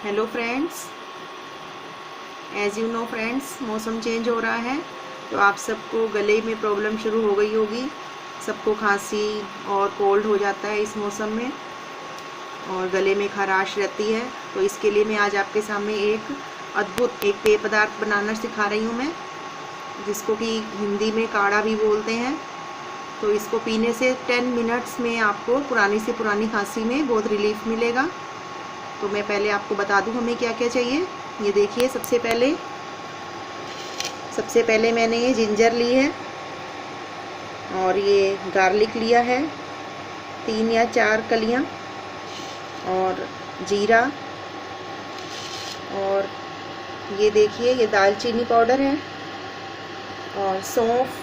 Hello friends, as you know friends, मौसम change हो रहा है तो आप सबको गले में प्रॉब्लम शुरू हो गई होगी। सबको खांसी और कोल्ड हो जाता है इस मौसम में और गले में खराश रहती है। तो इसके लिए मैं आज आपके सामने एक अद्भुत एक पेय पदार्थ बनाना सिखा रही हूँ मैं, जिसको कि हिंदी में काढ़ा भी बोलते हैं। तो इसको पीने से 10 मिनट्स में आपको पुरानी से पुरानी खांसी में बहुत रिलीफ मिलेगा। तो मैं पहले आपको बता दूं हमें क्या क्या चाहिए। ये देखिए, सबसे पहले मैंने ये जिंजर ली है और ये गार्लिक लिया है 3 या 4 कलियां, और जीरा, और ये देखिए ये दालचीनी पाउडर है, और सौंफ,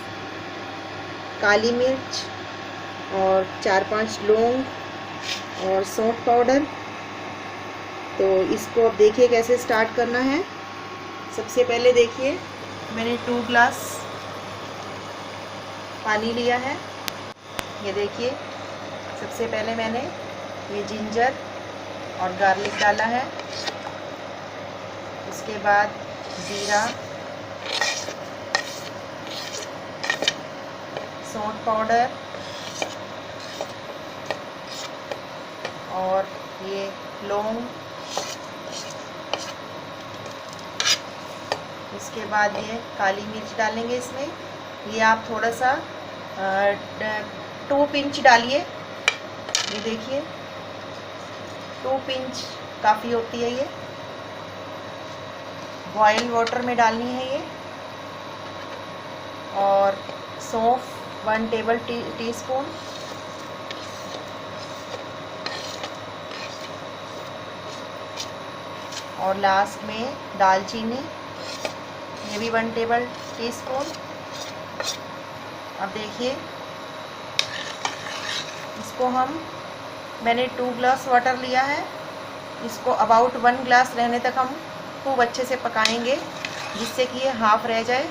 काली मिर्च, और 4-5 लौंग और सौंफ पाउडर। तो इसको अब देखिए कैसे स्टार्ट करना है। सबसे पहले देखिए मैंने 2 ग्लास पानी लिया है। ये देखिए सबसे पहले मैंने ये जिंजर और गार्लिक डाला है, उसके बाद जीरा, सौंठ पाउडर और ये लौंग, इसके बाद ये काली मिर्च डालेंगे इसमें। ये आप थोड़ा सा 2 पिंच डालिए। ये देखिए 2 पिंच काफ़ी होती है। ये बॉइल्ड वाटर में डालनी है ये। और सौंफ 1 टेबल टीस्पून, और लास्ट में दालचीनी, ये भी 1 टेबल टीस्पून। अब देखिए इसको मैंने 2 ग्लास वाटर लिया है, इसको अबाउट 1 ग्लास रहने तक हम खूब अच्छे से पकाएंगे, जिससे कि ये हाफ रह जाए।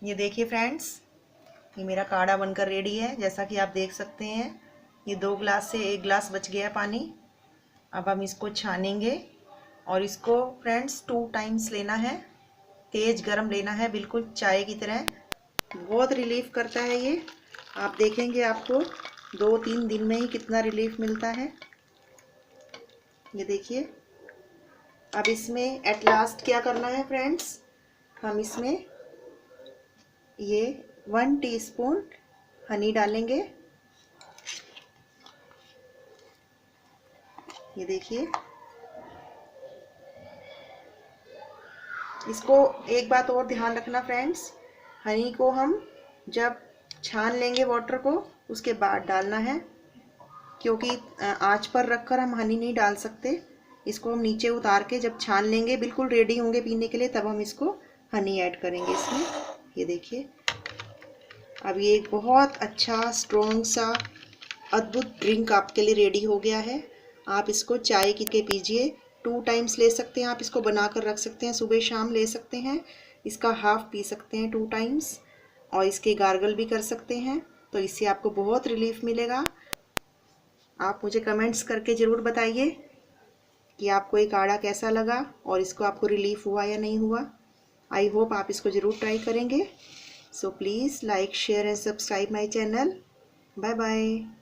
ये देखिए फ्रेंड्स, ये मेरा काढ़ा बनकर रेडी है। जैसा कि आप देख सकते हैं ये 2 ग्लास से 1 ग्लास बच गया पानी। अब हम इसको छानेंगे और इसको फ्रेंड्स 2 टाइम्स लेना है, तेज़ गरम लेना है, बिल्कुल चाय की तरह। बहुत रिलीफ करता है ये। आप देखेंगे आपको 2-3 दिन में ही कितना रिलीफ मिलता है। ये देखिए अब इसमें एट लास्ट क्या करना है फ्रेंड्स, हम इसमें ये 1 टीस्पून हनी डालेंगे। ये देखिए, इसको एक बात और ध्यान रखना फ्रेंड्स, हनी को हम जब छान लेंगे वाटर को उसके बाद डालना है, क्योंकि आंच पर रखकर हम हनी नहीं डाल सकते। इसको हम नीचे उतार के जब छान लेंगे, बिल्कुल रेडी होंगे पीने के लिए, तब हम इसको हनी ऐड करेंगे इसमें। ये देखिए अब ये एक बहुत अच्छा स्ट्रॉन्ग सा अद्भुत ड्रिंक आपके लिए रेडी हो गया है। आप इसको चाय के पीजिए। 2 टाइम्स ले सकते हैं, आप इसको बना कर रख सकते हैं, सुबह शाम ले सकते हैं। इसका हाफ पी सकते हैं 2 टाइम्स, और इसके गार्गल भी कर सकते हैं। तो इससे आपको बहुत रिलीफ मिलेगा। आप मुझे कमेंट्स करके ज़रूर बताइए कि आपको ये काढ़ा कैसा लगा और इसको आपको रिलीफ हुआ या नहीं हुआ। आई होप आप इसको ज़रूर ट्राई करेंगे। So please like, share and subscribe my channel. Bye bye.